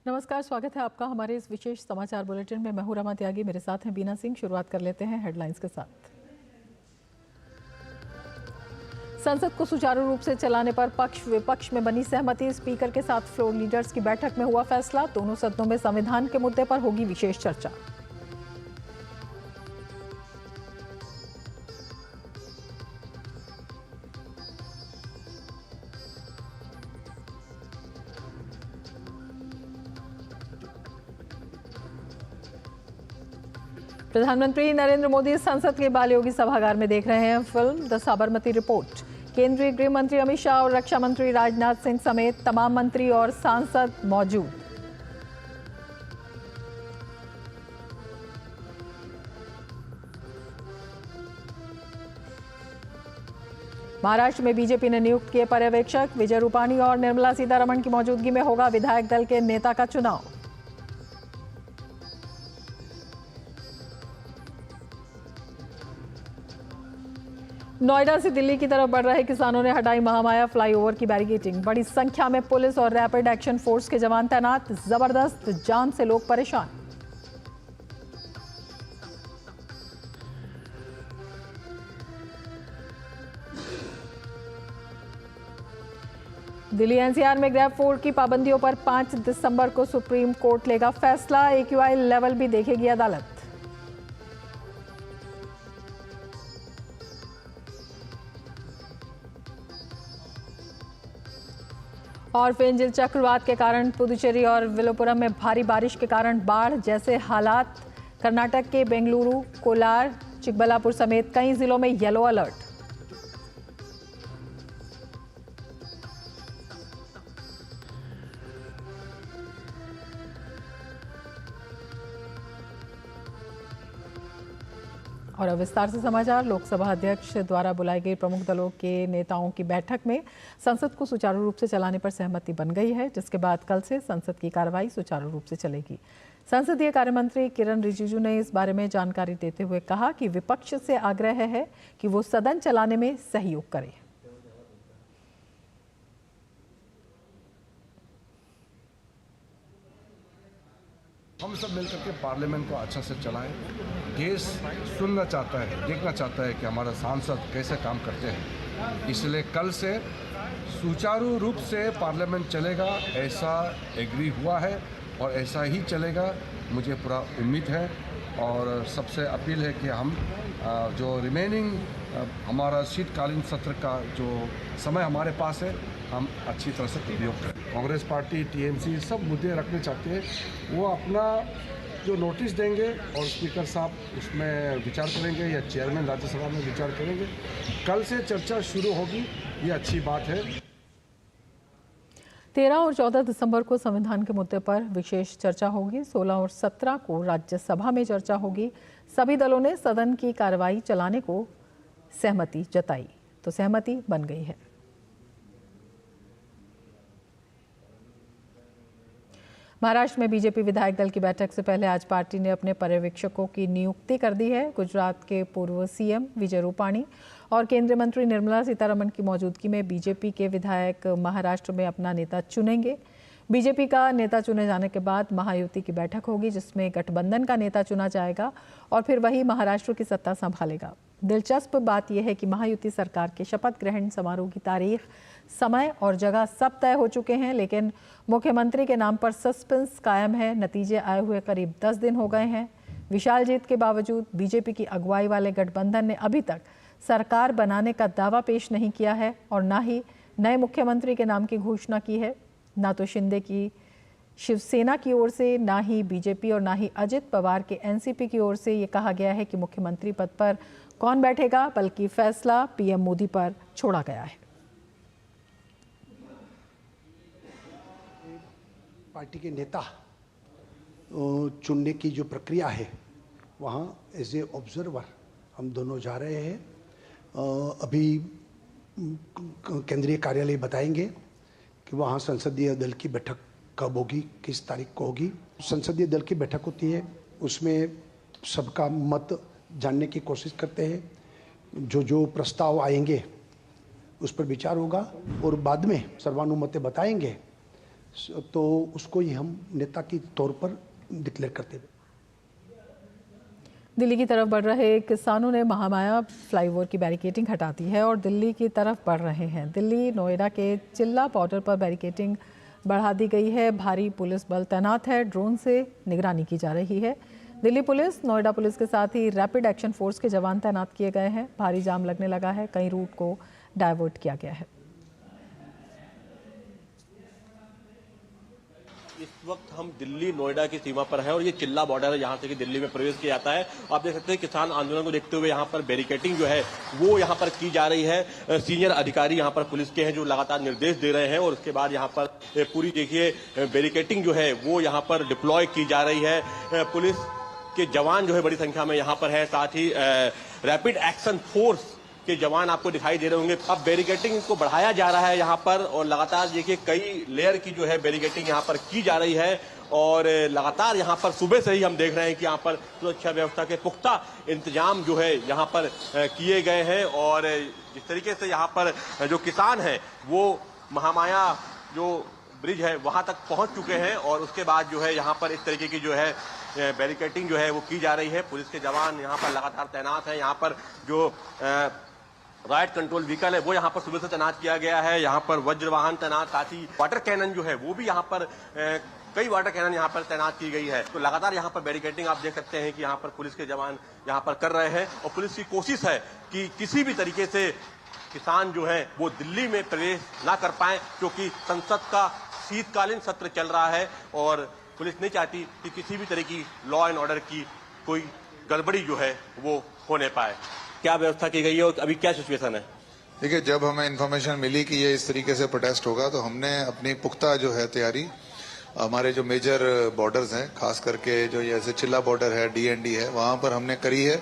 नमस्कार, स्वागत है आपका हमारे इस विशेष समाचार बुलेटिन में। मैं हूं रमा त्यागी, मेरे साथ हैं बीना सिंह। शुरुआत कर लेते हैं हेडलाइंस के साथ। संसद को सुचारू रूप से चलाने पर पक्ष विपक्ष में बनी सहमति। स्पीकर के साथ फ्लोर लीडर्स की बैठक में हुआ फैसला। दोनों सदनों में संविधान के मुद्दे पर होगी विशेष चर्चा। प्रधानमंत्री नरेंद्र मोदी संसद के बाल योगी सभागार में देख रहे हैं फिल्म द साबरमती रिपोर्ट। केंद्रीय गृह मंत्री अमित शाह और रक्षा मंत्री राजनाथ सिंह समेत तमाम मंत्री और सांसद मौजूद। महाराष्ट्र में बीजेपी ने नियुक्त किए पर्यवेक्षक। विजय रूपाणी और निर्मला सीतारमण की मौजूदगी में होगा विधायक दल के नेता का चुनाव। नोएडा से दिल्ली की तरफ बढ़ रहे किसानों ने हटाई महामाया फ्लाईओवर की बैरिकेडिंग। बड़ी संख्या में पुलिस और रैपिड एक्शन फोर्स के जवान तैनात। जबरदस्त जाम से लोग परेशान। दिल्ली एनसीआर में ग्रैब फूड की पाबंदियों पर 5 दिसंबर को सुप्रीम कोर्ट लेगा फैसला। AQI लेवल भी देखेगी अदालत। और फेंजिल चक्रवात के कारण पुदुचेरी और विलुपुरम में भारी बारिश के कारण बाढ़ जैसे हालात। कर्नाटक के बेंगलुरु, कोलार, चिकबल्लापुर समेत कई जिलों में येलो अलर्ट। और अब विस्तार से समाचार। लोकसभा अध्यक्ष द्वारा बुलाई गई प्रमुख दलों के नेताओं की बैठक में संसद को सुचारू रूप से चलाने पर सहमति बन गई है, जिसके बाद कल से संसद की कार्रवाई सुचारू रूप से चलेगी। संसदीय कार्य मंत्री किरण रिजिजू ने इस बारे में जानकारी देते हुए कहा कि विपक्ष से आग्रह है कि वो सदन चलाने में सहयोग करे। हम सब मिलकर के पार्लियामेंट को अच्छा से चलाएं। देश सुनना चाहता है, देखना चाहता है कि हमारा सांसद कैसे काम करते हैं। इसलिए कल से सुचारू रूप से पार्लियामेंट चलेगा, ऐसा एग्री हुआ है और ऐसा ही चलेगा, मुझे पूरा उम्मीद है। और सबसे अपील है कि हम जो रिमेनिंग हमारा शीतकालीन सत्र का जो समय हमारे पास है, हम अच्छी तरह से उपयोग करें। कांग्रेस पार्टी, TMC सब मुद्दे रखने चाहते हैं, वो अपना जो नोटिस देंगे और स्पीकर साहब उसमें विचार करेंगे या चेयरमैन राज्यसभा में विचार करेंगे। कल से चर्चा शुरू होगी, ये अच्छी बात है। 13 और 14 दिसंबर को संविधान के मुद्दे पर विशेष चर्चा होगी। 16 और 17 को राज्यसभा में चर्चा होगी। सभी दलों ने सदन की कार्रवाई चलाने को सहमति जताई, तो सहमति बन गई है। महाराष्ट्र में बीजेपी विधायक दल की बैठक से पहले आज पार्टी ने अपने पर्यवेक्षकों की नियुक्ति कर दी है। गुजरात के पूर्व CM विजय रूपाणी और केंद्रीय मंत्री निर्मला सीतारमण की मौजूदगी में बीजेपी के विधायक महाराष्ट्र में अपना नेता चुनेंगे। बीजेपी का नेता चुने जाने के बाद महायुति की बैठक होगी, जिसमें गठबंधन का नेता चुना जाएगा और फिर वही महाराष्ट्र की सत्ता संभालेगा। दिलचस्प बात यह है कि महायुति सरकार के शपथ ग्रहण समारोह की तारीख, समय और जगह सब तय हो चुके हैं, लेकिन मुख्यमंत्री के नाम पर सस्पेंस कायम है। नतीजे आए हुए करीब 10 दिन हो गए हैं। विशाल जीत के बावजूद बीजेपी की अगुवाई वाले गठबंधन ने अभी तक सरकार बनाने का दावा पेश नहीं किया है और न ही नए मुख्यमंत्री के नाम की घोषणा की है। ना तो शिंदे की शिवसेना की ओर से, ना ही बीजेपी और ना ही अजित पवार के NCP की ओर से ये कहा गया है कि मुख्यमंत्री पद पर कौन बैठेगा, बल्कि फैसला PM मोदी पर छोड़ा गया है। पार्टी के नेता चुनने की जो प्रक्रिया है, वहाँ एज ए ऑब्जर्वर हम दोनों जा रहे हैं। अभी केंद्रीय कार्यालय बताएंगे कि वहाँ संसदीय दल की बैठक कब होगी, किस तारीख को होगी। संसदीय दल की बैठक होती है, उसमें सबका मत जानने की कोशिश करते हैं। जो प्रस्ताव आएंगे उस पर विचार होगा और बाद में सर्वानुमते बताएंगे तो उसको ही हम नेता की तौर पर डिक्लेयर करते हैं। दिल्ली की तरफ बढ़ रहे किसानों ने महामाया फ्लाईओवर की बैरिकेडिंग हटा दी है और दिल्ली की तरफ बढ़ रहे हैं। दिल्ली नोएडा के चिल्ला बॉर्डर पर बैरिकेडिंग बढ़ा दी गई है। भारी पुलिस बल तैनात है। ड्रोन से निगरानी की जा रही है। दिल्ली पुलिस, नोएडा पुलिस के साथ ही रैपिड एक्शन फोर्स के जवान तैनात किए गए हैं। भारी जाम लगने लगा है। कई रूट को डाइवर्ट किया गया है। इस वक्त हम दिल्ली नोएडा की सीमा पर है और ये चिल्ला बॉर्डर है, यहाँ से कि दिल्ली में प्रवेश किया जाता है। आप देख सकते हैं किसान आंदोलन को देखते हुए यहाँ पर बैरिकेडिंग जो है वो यहाँ पर की जा रही है। सीनियर अधिकारी यहाँ पर पुलिस के हैं जो लगातार निर्देश दे रहे हैं और उसके बाद यहाँ पर पूरी देखिए बैरिकेडिंग जो है वो यहाँ पर डिप्लॉय की जा रही है। पुलिस के जवान जो है बड़ी संख्या में यहाँ पर है, साथ ही रैपिड एक्शन फोर्स के जवान आपको दिखाई दे रहे होंगे। अब बैरिकेडिंग को बढ़ाया जा रहा है यहाँ पर और लगातार देखिए कई लेयर की जो है बैरिकेडिंग यहाँ पर की जा रही है और लगातार यहाँ पर सुबह से ही हम देख रहे हैं कि यहाँ पर सुरक्षा व्यवस्था के पुख्ता इंतजाम जो है यहाँ पर किए गए हैं और जिस तरीके से यहाँ पर जो किसान हैं वो महामाया जो ब्रिज है वहां तक पहुंच चुके हैं और उसके बाद जो है यहाँ पर इस तरीके की जो है बैरिकेडिंग जो है वो की जा रही है। पुलिस के जवान यहाँ पर लगातार तैनात हैं। यहाँ पर जो राइट कंट्रोल व्हीकल है वो यहाँ पर सुबह से तैनात किया गया है। यहाँ पर वज्र वाहन तैनात, साथ ही वाटर कैनन जो है वो भी यहाँ पर कई वाटर कैनन यहाँ पर तैनात की गई है। तो लगातार यहाँ पर बैरिकेडिंग आप देख सकते हैं कि यहाँ पर पुलिस के जवान यहाँ पर कर रहे हैं और पुलिस की कोशिश है कि किसी भी तरीके से किसान जो है वो दिल्ली में प्रवेश ना कर पाए, क्योंकि संसद का शीतकालीन सत्र चल रहा है और पुलिस नहीं चाहती कि किसी भी तरह की लॉ एंड ऑर्डर की कोई गड़बड़ी जो है वो होने पाए। क्या व्यवस्था की गई है और अभी क्या सिचुएशन है? देखिए, जब हमें इन्फॉर्मेशन मिली कि ये इस तरीके से प्रोटेस्ट होगा तो हमने अपनी पुख्ता जो है तैयारी हमारे जो मेजर बॉर्डर्स हैं, खास करके जो ये ऐसे चिल्ला बॉर्डर है, DND है, वहां पर हमने करी है।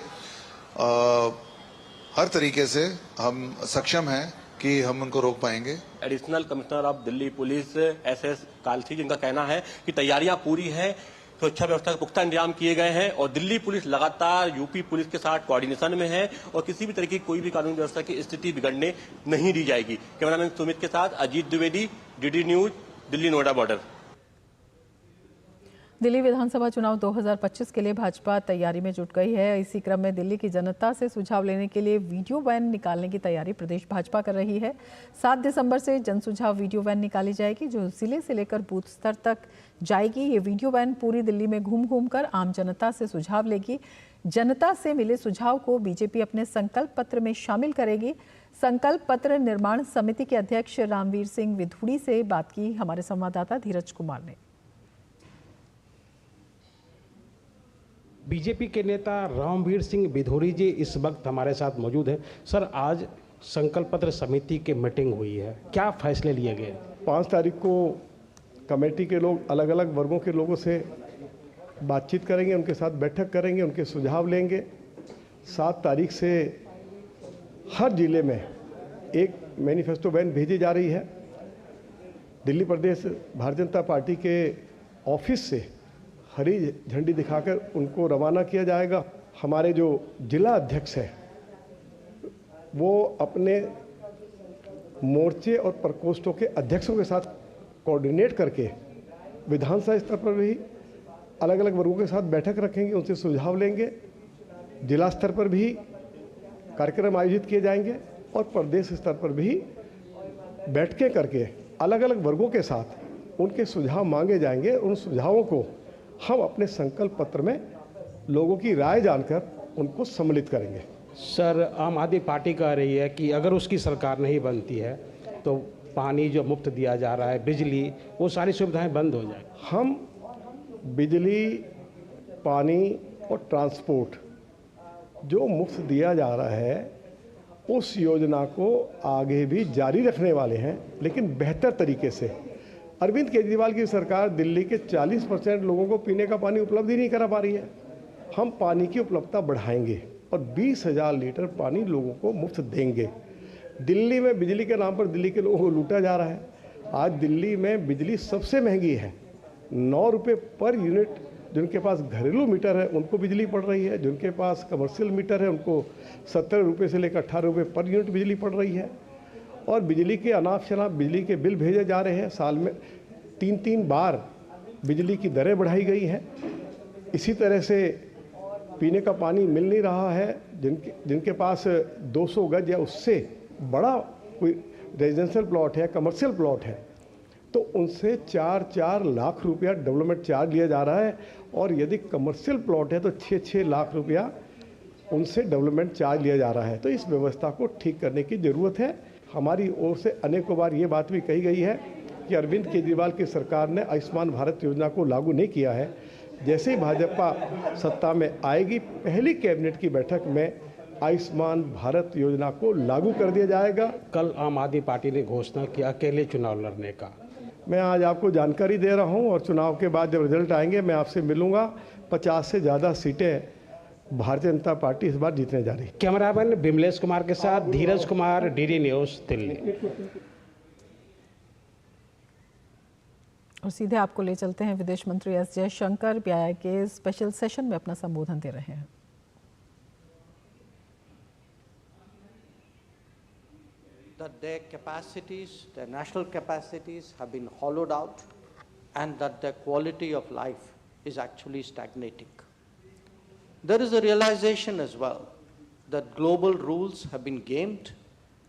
हर तरीके से हम सक्षम हैं कि हम उनको रोक पाएंगे। Additional commissioner of Delhi police SS Kalsi, जिनका कहना है कि तैयारियां पूरी हैं, सुरक्षा व्यवस्था के पुख्ता इंतजाम किए गए हैं और दिल्ली पुलिस लगातार यूपी पुलिस के साथ कोऑर्डिनेशन में है और किसी भी तरह की कोई भी कानून व्यवस्था की स्थिति बिगड़ने नहीं दी जाएगी। कैमरामैन सुमित के साथ Ajit Dwivedi, DD news, Delhi Noida border. Delhi विधानसभा चुनाव 2025 के लिए भाजपा तैयारी में जुट गई है। इसी क्रम में दिल्ली की जनता से सुझाव लेने के लिए वीडियो वैन निकालने की तैयारी प्रदेश भाजपा कर रही है। 7 दिसंबर से जन सुझाव वीडियो वैन निकाली जाएगी जो जिले से लेकर बूथ स्तर तक जाएगी। ये वीडियो वैन पूरी दिल्ली में घूम कर आम जनता से सुझाव लेगी। जनता से मिले सुझाव को बीजेपी अपने संकल्प पत्र में शामिल करेगी। संकल्प पत्र निर्माण समिति के अध्यक्ष रामवीर सिंह विधुड़ी से बात की हमारे संवाददाता धीरज कुमार ने। बीजेपी के नेता रामवीर सिंह विधुड़ी जी इस वक्त हमारे साथ मौजूद हैं। सर, आज संकल्प पत्र समिति की मीटिंग हुई है, क्या फैसले लिए गए? 5 तारीख को कमेटी के लोग अलग अलग वर्गों के लोगों से बातचीत करेंगे, उनके साथ बैठक करेंगे, उनके सुझाव लेंगे। 7 तारीख से हर जिले में एक मैनिफेस्टो वैन भेजी जा रही है। दिल्ली प्रदेश भारतीय जनता पार्टी के ऑफिस से हरी झंडी दिखाकर उनको रवाना किया जाएगा। हमारे जो जिला अध्यक्ष हैं वो अपने मोर्चे और प्रकोष्ठों के अध्यक्षों के साथ कोऑर्डिनेट करके विधानसभा स्तर पर भी अलग अलग वर्गों के साथ बैठक रखेंगे, उनसे सुझाव लेंगे। जिला स्तर पर भी कार्यक्रम आयोजित किए जाएंगे और प्रदेश स्तर पर भी बैठकें करके अलग अलग वर्गों के साथ उनके सुझाव मांगे जाएंगे। उन सुझावों को हम अपने संकल्प पत्र में लोगों की राय जानकर उनको सम्मिलित करेंगे। सर, आम आदमी पार्टी कह रही है कि अगर उसकी सरकार नहीं बनती है तो पानी जो मुफ्त दिया जा रहा है, बिजली, वो सारी सुविधाएं बंद हो जाए। हम बिजली, पानी और ट्रांसपोर्ट जो मुफ्त दिया जा रहा है उस योजना को आगे भी जारी रखने वाले हैं, लेकिन बेहतर तरीके से। अरविंद केजरीवाल की सरकार दिल्ली के 40% लोगों को पीने का पानी उपलब्ध ही नहीं करा पा रही है। हम पानी की उपलब्धता बढ़ाएंगे और 20,000 लीटर पानी लोगों को मुफ्त देंगे। दिल्ली में बिजली के नाम पर दिल्ली के लोगों को लूटा जा रहा है। आज दिल्ली में बिजली सबसे महंगी है, 9 रुपये पर यूनिट जिनके पास घरेलू मीटर है उनको बिजली पड़ रही है, जिनके पास कमर्शियल मीटर है उनको 70 रुपये से लेकर 18 रुपये पर यूनिट बिजली पड़ रही है। और बिजली के अनाप शनाप बिजली के बिल भेजे जा रहे हैं। साल में 3-3 बार बिजली की दरें बढ़ाई गई हैं। इसी तरह से पीने का पानी मिल नहीं रहा है। जिनके पास 200 गज या उससे बड़ा कोई रेजिडेंशियल प्लॉट है, कमर्शियल प्लॉट है, तो उनसे 4-4 लाख रुपया डेवलपमेंट चार्ज लिया जा रहा है। और यदि कमर्शियल प्लॉट है तो 6-6 लाख रुपया उनसे डेवलपमेंट चार्ज लिया जा रहा है। तो इस व्यवस्था को ठीक करने की ज़रूरत है। हमारी ओर से अनेकों बार ये बात भी कही गई है कि अरविंद केजरीवाल की सरकार ने आयुष्मान भारत योजना को लागू नहीं किया है। जैसे ही भाजपा सत्ता में आएगी, पहली कैबिनेट की बैठक में आयुष्मान भारत योजना को लागू कर दिया जाएगा। कल आम आदमी पार्टी ने घोषणा की अकेले चुनाव लड़ने का। मैं आज आपको जानकारी दे रहा हूं और चुनाव के बाद जब रिजल्ट आएंगे मैं आपसे मिलूंगा। 50 से ज़्यादा सीटें भारतीय जनता पार्टी इस बार जीतने जा रही है। कैमरामैन बिमलेश कुमार के साथ धीरज कुमार, डीडी न्यूज़, दिल्ली। और सीधे आपको ले चलते हैं, विदेश मंत्री एस जयशंकर पीआईआई के स्पेशल सेशन में अपना संबोधन दे रहे हैं। That their capacities, their national capacities have been hollowed out and that their quality of life is actually stagnating. There is a realization as well that global rules have been gamed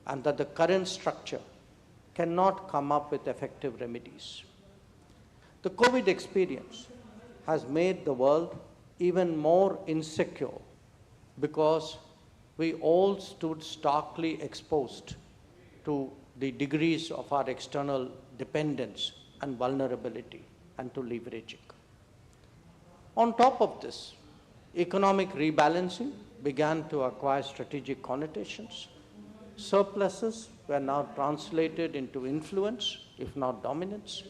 and that the current structure cannot come up with effective remedies. The COVID experience has made the world even more insecure because we all stood starkly exposed to the degrees of our external dependence and vulnerability and to leveraging. On top of this, economic rebalancing began to acquire strategic connotations. Surpluses were now translated into influence, if not dominance.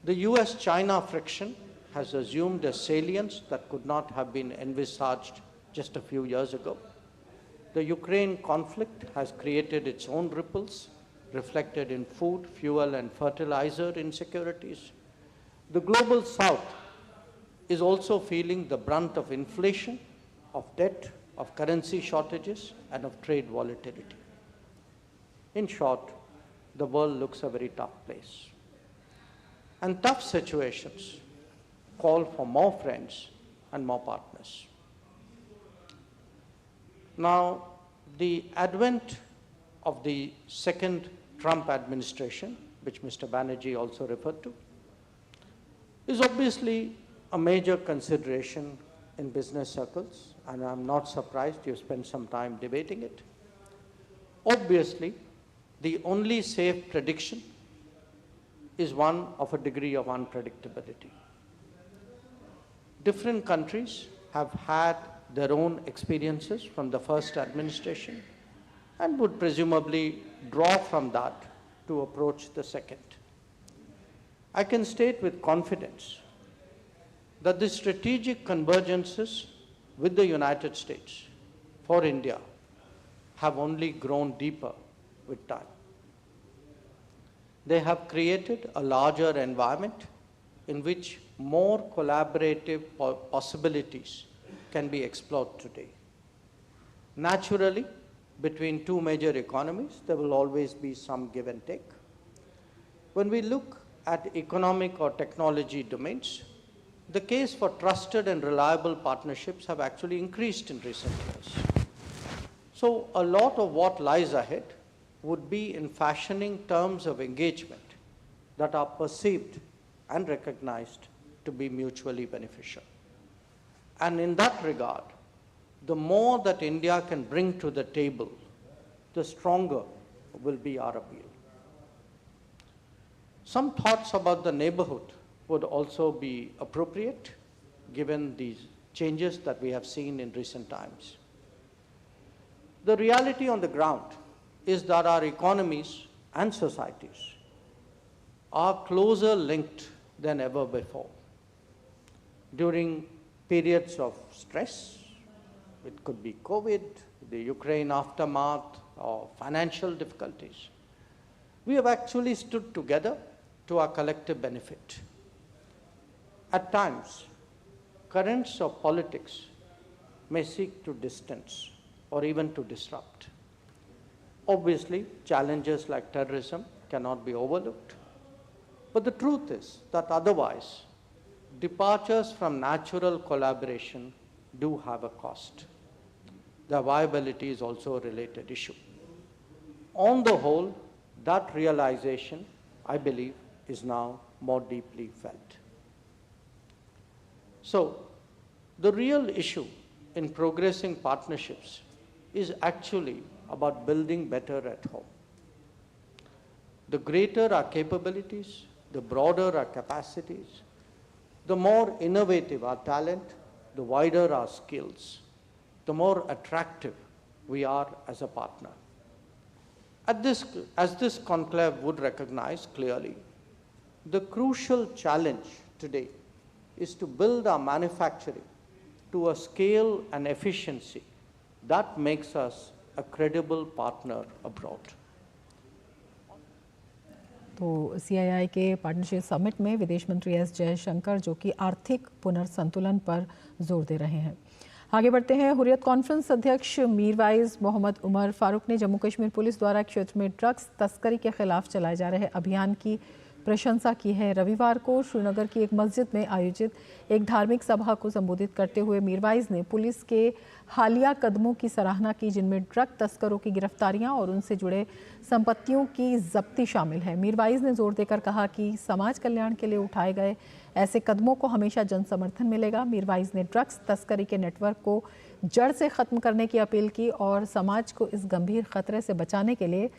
The US-China friction has assumed a salience that could not have been envisaged just a few years ago. The Ukraine conflict has created its own ripples, reflected in food, fuel, and fertilizer insecurities. The global south is also feeling the brunt of inflation, of debt, of currency shortages, and of trade volatility. In short, the world looks a very tough place. And tough situations call for more friends and more partners. Now, the advent of the second Trump administration, which Mr. Banerjee also referred to, is obviously a major consideration in business circles, and I'm not surprised you spent some time debating it. Obviously, the only safe prediction is one of a degree of unpredictability. Different countries have had their own experiences from the first administration and would presumably draw from that to approach the second. I can state with confidence that the strategic convergences with the United States for India have only grown deeper with time. They have created a larger environment in which more collaborative possibilities can be explored today. Naturally, between two major economies, there will always be some give and take. When we look at economic or technology domains, the case for trusted and reliable partnerships have actually increased in recent years. So a lot of what lies ahead would be in fashioning terms of engagement that are perceived and recognized to be mutually beneficial. And in that regard, the more that India can bring to the table, the stronger will be our appeal. Some thoughts about the neighborhood would also be appropriate given these changes that we have seen in recent times. The reality on the ground is that our economies and societies are closer linked than ever before. During periods of stress, it could be COVID, the Ukraine aftermath, or financial difficulties, we have actually stood together to our collective benefit. At times, currents of politics may seek to distance or even to disrupt. Obviously, challenges like terrorism cannot be overlooked. But the truth is that otherwise, departures from natural collaboration do have a cost. The viability is also a related issue. On the whole, that realization, I believe, is now more deeply felt. So, the real issue in progressing partnerships is actually about building better at home. The greater our capabilities, the broader our capacities, the more innovative our talent, the wider our skills, the more attractive we are as a partner. As this conclave would recognize clearly, the crucial challenge today is to build our manufacturing to a scale and efficiency that makes us a credible partner abroad. तो CII के partnership summit में विदेश मंत्री S Jaishankar जो कि आर्थिक पुनर्संतुलन पर जोर दे रहे हैं। आगे बढ़ते हैं। हुर्रियत कॉन्फ्रेंस अध्यक्ष मीरवाइज मोहम्मद उमर फारूक ने जम्मू कश्मीर पुलिस द्वारा क्षेत्र में ड्रग्स तस्करी के खिलाफ चलाए जा रहे अभियान की प्रशंसा की है। रविवार को श्रीनगर की एक मस्जिद में आयोजित एक धार्मिक सभा को संबोधित करते हुए मीरवाइज ने पुलिस के हालिया कदमों की सराहना की, जिनमें ड्रग तस्करों की गिरफ्तारियां और उनसे जुड़े संपत्तियों की जब्ती शामिल है। मीरवाइज ने जोर देकर कहा कि समाज कल्याण के लिए उठाए गए ऐसे कदमों को हमेशा जन समर्थन मिलेगा। मीरवाइज ने ड्रग्स तस्करी के नेटवर्क को जड़ से खत्म करने की अपील की और समाज को इस गंभीर खतरे से बचाने के लिए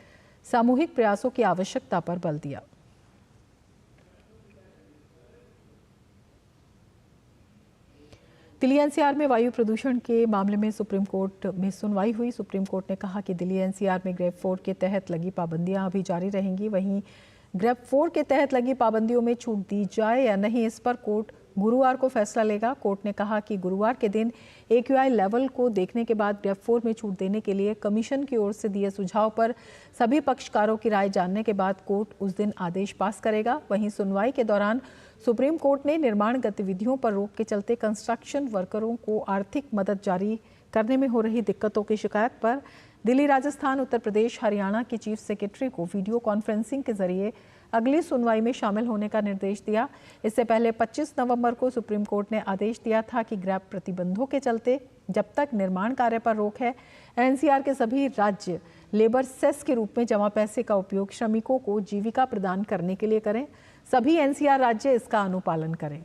सामूहिक प्रयासों की आवश्यकता पर बल दिया। दिल्ली एनसीआर में वायु प्रदूषण के मामले में सुप्रीम कोर्ट में सुनवाई हुई। सुप्रीम कोर्ट ने कहा कि दिल्ली एनसीआर में ग्रेड 4 के तहत लगी पाबंदियां अभी जारी रहेंगी। वहीं ग्रेड 4 के तहत लगी पाबंदियों में छूट दी जाए या नहीं, इस पर कोर्ट गुरुवार को फैसला लेगा। कोर्ट ने कहा कि गुरुवार के दिन AQI लेवल को देखने के बाद ग्रेड 4 में छूट देने के लिए कमीशन की ओर से दिए सुझाव पर सभी पक्षकारों की राय जानने के बाद कोर्ट उस दिन आदेश पास करेगा। वहीं सुनवाई के दौरान सुप्रीम कोर्ट ने निर्माण गतिविधियों पर रोक के चलते कंस्ट्रक्शन वर्करों को आर्थिक मदद जारी करने में हो रही दिक्कतों की शिकायत पर दिल्ली, राजस्थान, उत्तर प्रदेश, हरियाणा के चीफ सेक्रेटरी को वीडियो कॉन्फ्रेंसिंग के जरिए अगली सुनवाई में शामिल होने का निर्देश दिया। इससे पहले 25 नवंबर को सुप्रीम कोर्ट ने आदेश दिया था कि ग्रैब प्रतिबंधों के चलते जब तक निर्माण कार्य पर रोक है, एनसीआर के सभी राज्य लेबर सेस के रूप में जमा पैसे का उपयोग श्रमिकों को जीविका प्रदान करने के लिए करें। सभी एनसीआर राज्य इसका अनुपालन करें।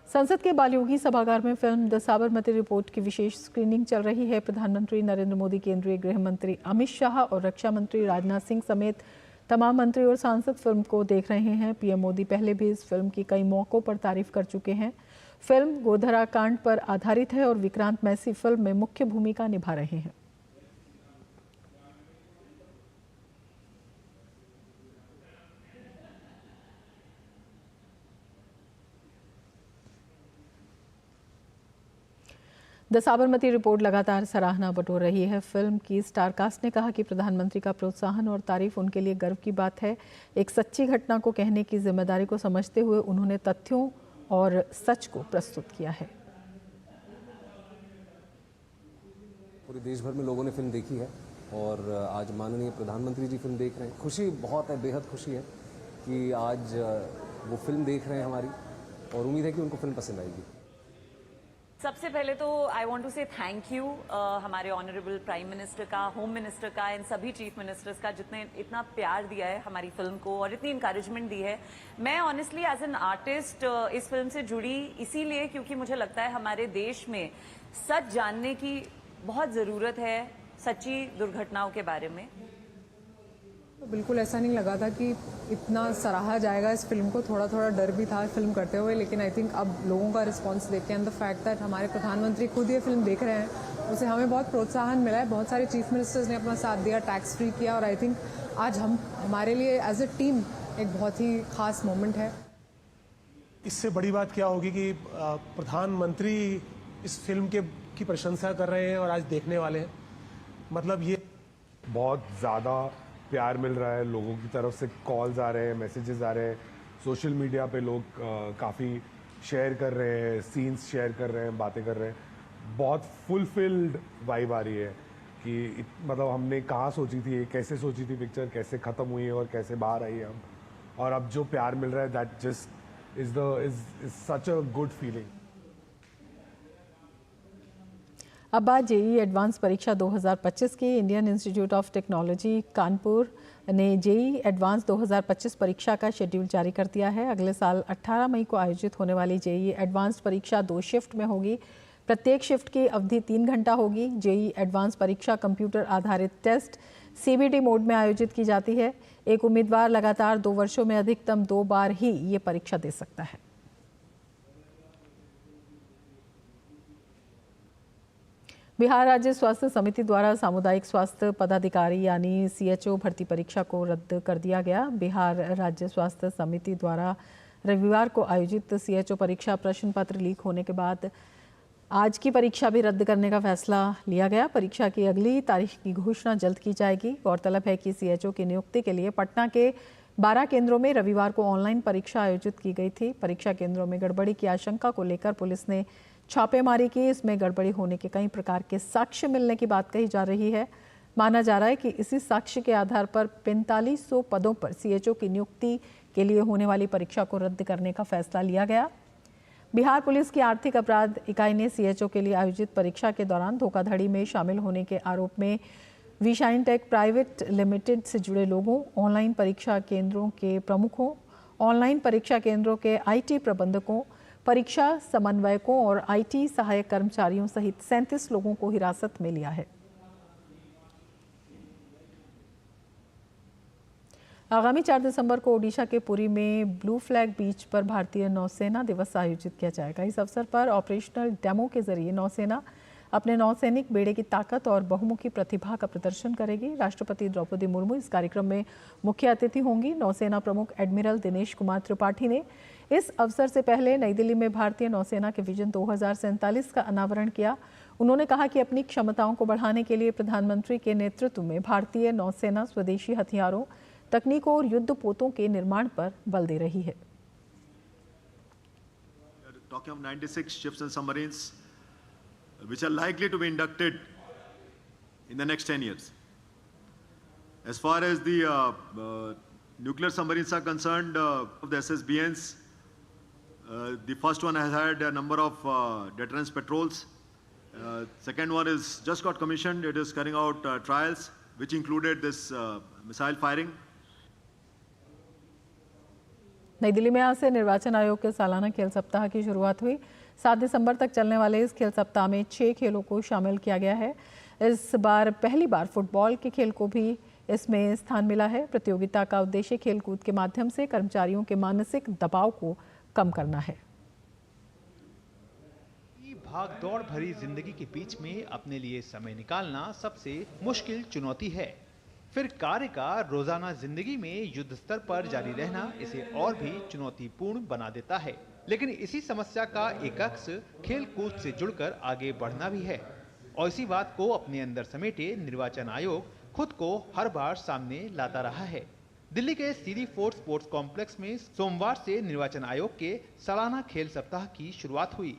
संसद के बालयोगी सभागार में फिल्म द साबरमती रिपोर्ट की विशेष स्क्रीनिंग चल रही है। प्रधानमंत्री नरेंद्र मोदी, केंद्रीय गृह मंत्री अमित शाह और रक्षा मंत्री राजनाथ सिंह समेत तमाम मंत्री और सांसद फिल्म को देख रहे हैं। पीएम मोदी पहले भी इस फिल्म की कई मौकों पर तारीफ कर चुके हैं। फिल्म गोधरा कांड पर आधारित है और विक्रांत मैसी फिल्म में मुख्य भूमिका निभा रहे हैं। द साबरमती रिपोर्ट लगातार सराहना बटोर रही है। फिल्म की स्टारकास्ट ने कहा कि प्रधानमंत्री का प्रोत्साहन और तारीफ उनके लिए गर्व की बात है। एक सच्ची घटना को कहने की जिम्मेदारी को समझते हुए उन्होंने तथ्यों और सच को प्रस्तुत किया है। पूरे देश भर में लोगों ने फिल्म देखी है और आज माननीय प्रधानमंत्री जी फिल्म देख रहे हैं। खुशी बहुत है, बेहद खुशी है कि आज वो फिल्म देख रहे हैं हमारी, और उम्मीद है कि उनको फिल्म पसंद आएगी। सबसे पहले तो आई वांट टू से थैंक यू हमारे ऑनरेबल प्राइम मिनिस्टर का, होम मिनिस्टर का, इन सभी चीफ मिनिस्टर्स का जितने इतना प्यार दिया है हमारी फिल्म को और इतनी इंकरेजमेंट दी है। मैं ऑनेस्टली एज एन आर्टिस्ट इस फिल्म से जुड़ी इसीलिए क्योंकि मुझे लगता है हमारे देश में सच जानने की बहुत ज़रूरत है, सच्ची दुर्घटनाओं के बारे में। तो बिल्कुल ऐसा नहीं लगा था कि इतना सराहा जाएगा इस फिल्म को। थोड़ा थोड़ा डर भी था फिल्म करते हुए, लेकिन आई थिंक अब लोगों का रिस्पांस देख के एंड द फैक्ट दैट हमारे प्रधानमंत्री खुद ये फिल्म देख रहे हैं, उससे हमें बहुत प्रोत्साहन मिला है। बहुत सारे चीफ मिनिस्टर्स ने अपना साथ दिया, टैक्स फ्री किया, और आई थिंक आज हमारे लिए एज ए टीम एक बहुत ही खास मोमेंट है। इससे बड़ी बात क्या होगी कि प्रधानमंत्री इस फिल्म की प्रशंसा कर रहे हैं और आज देखने वाले हैं। मतलब ये बहुत ज़्यादा प्यार मिल रहा है, लोगों की तरफ से कॉल्स आ रहे हैं, मैसेजेस आ रहे हैं, सोशल मीडिया पे लोग काफ़ी शेयर कर रहे हैं, सीन्स शेयर कर रहे हैं, बातें कर रहे हैं। बहुत फुलफिल्ड वाइब आ रही है कि मतलब हमने कहाँ सोची थी, कैसे सोची थी पिक्चर, कैसे ख़त्म हुई है और कैसे बाहर आई है हम, और अब जो प्यार मिल रहा है that just is such a good feeling. अब बात जेईई एडवांस परीक्षा 2025 की। Indian institute of technology Kanpur ने जेईई एडवांस 2025 परीक्षा का शेड्यूल जारी कर दिया है। अगले साल 18 मई को आयोजित होने वाली जेईई एडवांस परीक्षा 2 शिफ्ट में होगी। प्रत्येक शिफ्ट की अवधि 3 घंटा होगी। जेईई एडवांस परीक्षा कंप्यूटर आधारित टेस्ट सीबीटी मोड में आयोजित की जाती है। एक उम्मीदवार लगातार 2 वर्षों में अधिकतम 2 बार ही ये परीक्षा दे सकता है। बिहार राज्य स्वास्थ्य समिति द्वारा सामुदायिक स्वास्थ्य पदाधिकारी यानी सीएचओ भर्ती परीक्षा को रद्द कर दिया गया। बिहार राज्य स्वास्थ्य समिति द्वारा रविवार को आयोजित सीएचओ परीक्षा प्रश्न पत्र लीक होने के बाद आज की परीक्षा भी रद्द करने का फैसला लिया गया। परीक्षा की अगली तारीख की घोषणा जल्द की जाएगी। गौरतलब है कि सीएचओ की नियुक्ति के लिए पटना के 12 केंद्रों में रविवार को ऑनलाइन परीक्षा आयोजित की गई थी। परीक्षा केंद्रों में गड़बड़ी की आशंका को लेकर पुलिस ने छापेमारी की। इसमें गड़बड़ी होने के कई प्रकार के साक्ष्य मिलने की बात कही जा रही है। माना जा रहा है कि इसी साक्ष्य के आधार पर 4500 पदों पर सीएचओ की नियुक्ति के लिए होने वाली परीक्षा को रद्द करने का फैसला लिया गया। बिहार पुलिस की आर्थिक अपराध इकाई ने सीएचओ के लिए आयोजित परीक्षा के दौरान धोखाधड़ी में शामिल होने के आरोप में विशाइन टेक प्राइवेट लिमिटेड से जुड़े लोगों, ऑनलाइन परीक्षा केंद्रों के प्रमुखों, ऑनलाइन परीक्षा केंद्रों के आईटी प्रबंधकों, परीक्षा समन्वयकों और आईटी सहायक कर्मचारियों सहित 37 लोगों को हिरासत में लिया है। आगामी 4 दिसंबर को ओडिशा के पुरी में ब्लू फ्लैग बीच पर भारतीय नौसेना दिवस आयोजित किया जाएगा। इस अवसर पर ऑपरेशनल डेमो के जरिए नौसेना अपने नौसैनिक बेड़े की ताकत और बहुमुखी प्रतिभा का प्रदर्शन करेगी। राष्ट्रपति द्रौपदी मुर्मू इस कार्यक्रम में मुख्य अतिथि होंगी। नौसेना प्रमुख एडमिरल दिनेश कुमार त्रिपाठी ने इस अवसर से पहले नई दिल्ली में भारतीय नौसेना के विजन 2047 का अनावरण किया। उन्होंने कहा कि अपनी क्षमताओं को बढ़ाने के लिए प्रधानमंत्री के नेतृत्व में भारतीय नौसेना स्वदेशी हथियारों, तकनीकों और युद्धपोतों के निर्माण पर बल दे रही है। Talking of 96 ships and submarines which are likely to be inducted in the next 10 years. As far as the nuclear submarines are concerned, of the SSBNs, the first one has had a number of deterrence patrols. Second one is just got commissioned. It is carrying out trials, which included this missile firing. नई दिल्ली में आज से निर्वाचन आयोग के सालाना खेल सप्ताह की शुरुआत हुई। 7 दिसंबर तक चलने वाले इस खेल सप्ताह में 6 खेलों को शामिल किया गया है। इस बार पहली बार फुटबॉल के खेल को भी इसमें स्थान मिला है। प्रतियोगिता का उद्देश्य खेलकूद के माध्यम से कर्मचारियों के मानसिक दबाव को कम करना है। भाग दौड़ भरी जिंदगी के बीच में अपने लिए समय निकालना सबसे मुश्किल चुनौती है। फिर कार्य का रोजाना जिंदगी में युद्ध स्तर पर जारी रहना इसे और भी चुनौतीपूर्ण बना देता है। लेकिन इसी समस्या का एक अक्स खेल कूद से जुड़कर आगे बढ़ना भी है। और इसी बात को अपने अंदर समेटे निर्वाचन आयोग खुद को हर बार सामने लाता रहा है। दिल्ली के सीडी फोर्ट स्पोर्ट्स कॉम्प्लेक्स में सोमवार से निर्वाचन आयोग के सालाना खेल सप्ताह की शुरुआत हुई,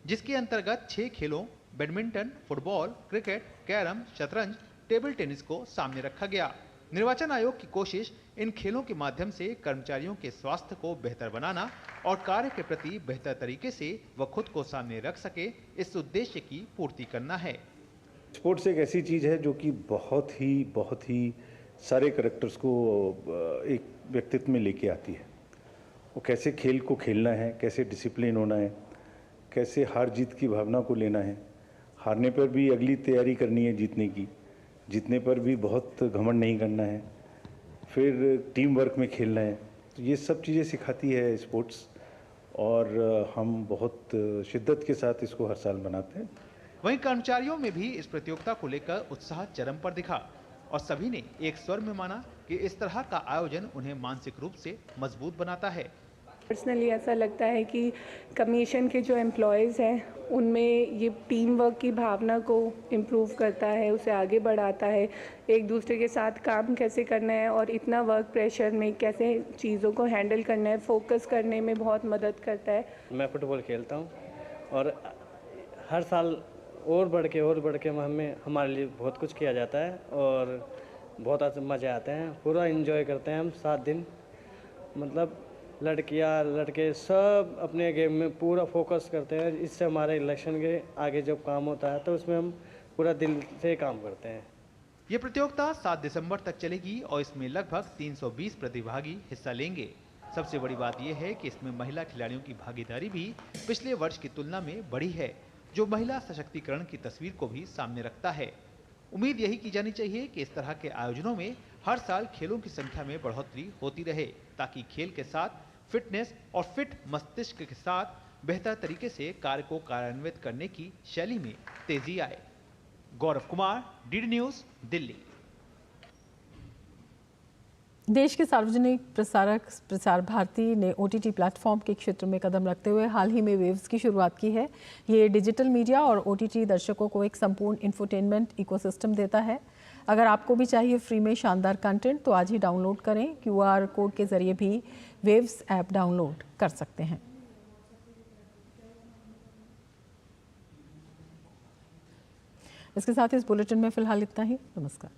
जिसके अंतर्गत 6 खेलों बैडमिंटन, फुटबॉल, क्रिकेट, कैरम, शतरंज, टेबल टेनिस को सामने रखा गया। निर्वाचन आयोग की कोशिश इन खेलों के माध्यम से कर्मचारियों के स्वास्थ्य को बेहतर बनाना और कार्य के प्रति बेहतर तरीके से वह खुद को सामने रख सके, इस उद्देश्य की पूर्ति करना है। स्पोर्ट्स एक ऐसी चीज़ है जो कि बहुत ही सारे कैरेक्टर्स को एक व्यक्तित्व में लेके आती है। वो कैसे खेल को खेलना है, कैसे डिसिप्लिन होना है, कैसे हार जीत की भावना को लेना है, हारने पर भी अगली तैयारी करनी है जीतने की, जीतने पर भी बहुत घमंड नहीं करना है, फिर टीम वर्क में खेलना है। तो ये सब चीज़ें सिखाती है स्पोर्ट्स और हम बहुत शिद्दत के साथ इसको हर साल मनाते हैं। वहीं कर्मचारियों में भी इस प्रतियोगिता को लेकर उत्साह चरम पर दिखा और सभी ने एक स्वर में माना कि इस तरह का आयोजन उन्हें मानसिक रूप से मजबूत बनाता है। पर्सनली ऐसा लगता है कि कमीशन के जो एम्प्लॉयज़ हैं उनमें ये टीम वर्क की भावना को इम्प्रूव करता है, उसे आगे बढ़ाता है, एक दूसरे के साथ काम कैसे करना है और इतना वर्क प्रेशर में कैसे चीज़ों को हैंडल करना है, फोकस करने में बहुत मदद करता है। मैं फुटबॉल खेलता हूँ और हर साल और बढ़ के हमें हमारे लिए बहुत कुछ किया जाता है और बहुत मज़े आते हैं, पूरा एंजॉय करते हैं हम 7 दिन। मतलब लड़कियां लड़के सब अपने गेम में पूरा फोकस करते हैं। इससे हमारे इलेक्शन के आगे जब काम होता है तो उसमें हम पूरा दिल से काम करते हैं। ये प्रतियोगिता 7 दिसंबर तक चलेगी और इसमें लगभग 320 प्रतिभागी हिस्सा लेंगे। सबसे बड़ी बात यह है कि इसमें महिला खिलाड़ियों की भागीदारी भी पिछले वर्ष की तुलना में बढ़ी है, जो महिला सशक्तिकरण की तस्वीर को भी सामने रखता है। उम्मीद यही की जानी चाहिए कि इस तरह के आयोजनों में हर साल खेलों की संख्या में बढ़ोतरी होती रहे, ताकि खेल के साथ फिटनेस और फिट मस्तिष्क के साथ बेहतर तरीके से कार्य को कार्यान्वित करने की शैली में तेजी आए। Gaurav Kumar, DD news, Delhi. देश के सार्वजनिक प्रसार भारती ने OTT प्लेटफॉर्म के क्षेत्र में कदम रखते हुए हाल ही में वेव्स की शुरुआत की है। ये डिजिटल मीडिया और OTT दर्शकों को एक संपूर्ण इंफोटेनमेंट इकोसिस्टम देता है। अगर आपको भी चाहिए फ्री में शानदार कंटेंट तो आज ही डाउनलोड करें। QR कोड के जरिए भी वेव्स ऐप डाउनलोड कर सकते हैं। इसके साथ इस बुलेटिन में फिलहाल इतना ही। नमस्कार।